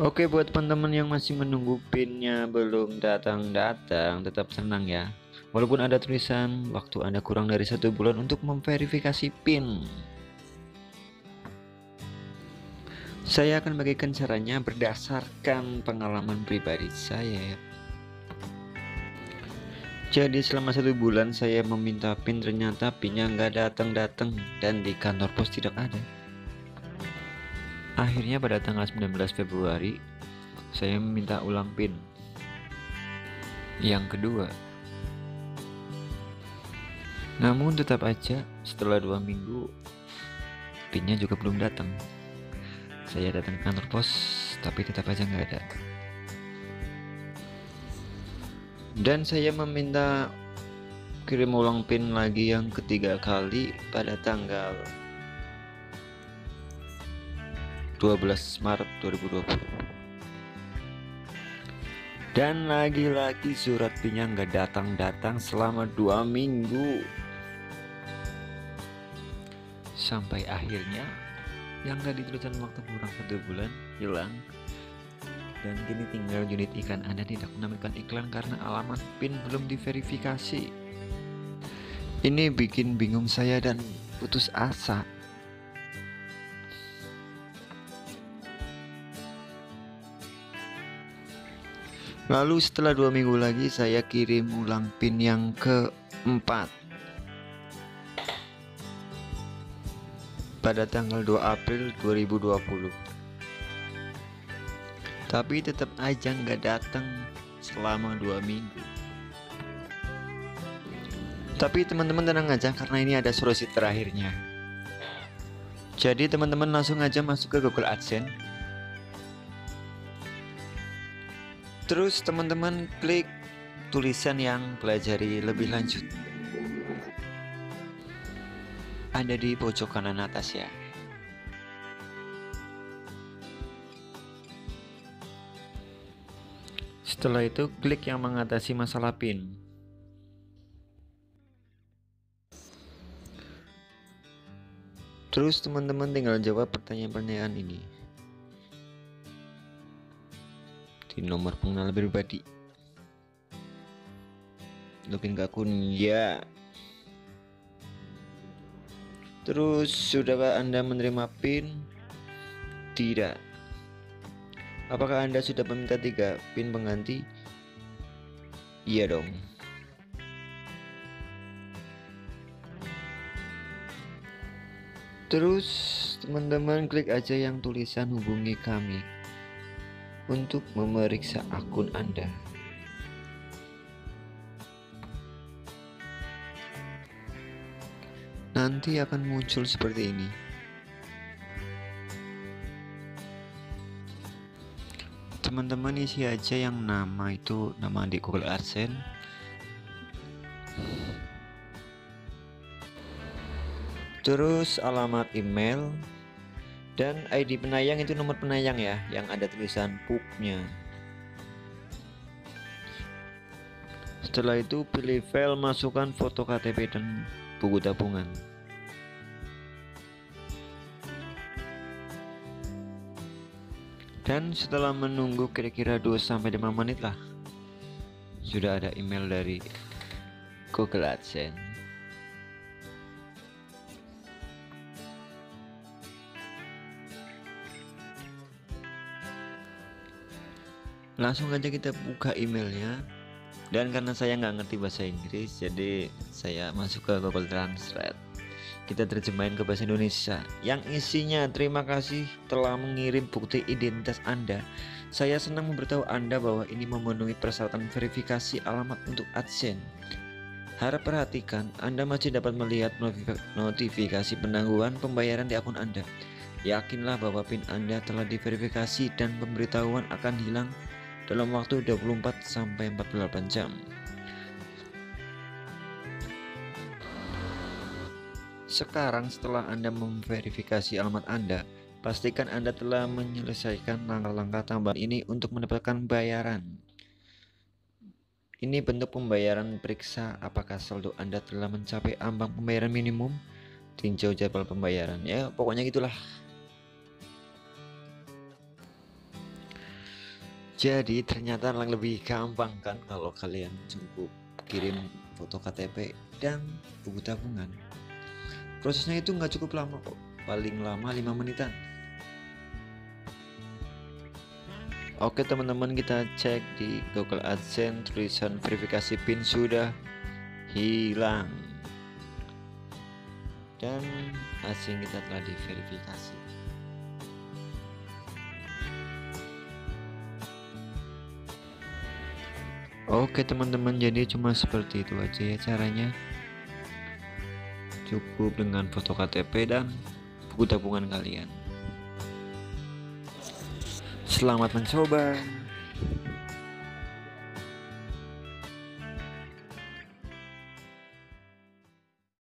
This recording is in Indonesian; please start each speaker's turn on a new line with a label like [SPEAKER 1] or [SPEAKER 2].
[SPEAKER 1] Oke, buat teman-teman yang masih menunggu pinnya belum datang-datang, tetap tenang ya. Walaupun ada tulisan waktu Anda kurang dari 1 bulan untuk memverifikasi pin. Saya akan bagikan caranya berdasarkan pengalaman pribadi saya. Jadi selama 1 bulan saya meminta pin, ternyata pinnya nggak datang-datang dan di kantor pos tidak ada. Akhirnya pada tanggal 19 Februari saya meminta ulang pin. Yang kedua, namun tetap aja setelah 2 minggu pinnya juga belum datang. Saya datang ke kantor pos tapi tetap aja nggak ada. Dan saya meminta kirim ulang pin lagi yang ketiga kali pada tanggal 12 Maret 2020. Dan lagi-lagi surat pinnya nggak datang-datang selama 2 minggu. Sampai akhirnya yang tadi tulisan waktu kurang 1 bulan hilang. Dan kini tinggal unit ikan Anda tidak menampilkan iklan karena alamat PIN belum diverifikasi. Ini bikin bingung saya dan putus asa. Lalu setelah 2 minggu lagi saya kirim ulang PIN yang keempat pada tanggal 2 April 2020. Tapi tetap aja nggak datang selama 2 minggu. Tapi teman-teman tenang aja karena ini ada solusi terakhirnya. Jadi teman-teman langsung aja masuk ke Google AdSense. Terus teman-teman klik tulisan yang pelajari lebih lanjut. Ada di pojok kanan atas ya. Setelah itu klik yang mengatasi masalah PIN. Terus teman-teman tinggal jawab pertanyaan-pertanyaan ini di nomor pengenal pribadi. Login ke akun ya. Terus sudahkah Anda menerima PIN? Tidak. Apakah Anda sudah meminta 3 PIN pengganti? Iya dong. Terus teman-teman klik aja yang tulisan hubungi kami untuk memeriksa akun Anda. Nanti akan muncul seperti ini. Teman-teman isi aja yang nama itu nama di Google AdSense. Terus alamat email dan ID penayang, itu nomor penayang ya yang ada tulisan PUB-nya. Setelah itu pilih file, masukkan foto KTP dan buku tabungan. Dan setelah menunggu kira-kira 2-5 menit lah, sudah ada email dari Google AdSense. Langsung aja kita buka emailnya. Dan karena saya nggak ngerti bahasa Inggris, jadi saya masuk ke Google Translate. Kita terjemahin ke bahasa Indonesia yang isinya, terima kasih telah mengirim bukti identitas Anda. Saya senang memberitahu Anda bahwa ini memenuhi persyaratan verifikasi alamat untuk AdSense. Harap perhatikan, Anda masih dapat melihat notifikasi penangguhan pembayaran di akun Anda. Yakinlah bahwa PIN Anda telah diverifikasi dan pemberitahuan akan hilang dalam waktu 24-48 jam. Sekarang setelah Anda memverifikasi alamat Anda, pastikan Anda telah menyelesaikan langkah-langkah tambahan ini untuk mendapatkan bayaran. Ini bentuk pembayaran, periksa apakah saldo Anda telah mencapai ambang pembayaran minimum, tinjau jadwal pembayaran, ya pokoknya gitulah. Jadi ternyata lebih gampang kan kalau kalian cukup kirim foto KTP dan buku tabungan. Prosesnya itu nggak cukup lama kok, paling lama 5 menitan. Oke teman-teman, kita cek di Google AdSense, tulisan verifikasi PIN sudah hilang dan asing kita telah diverifikasi. Oke teman-teman, jadi cuma seperti itu aja ya caranya. Cukup dengan foto KTP dan buku tabungan kalian. Selamat mencoba.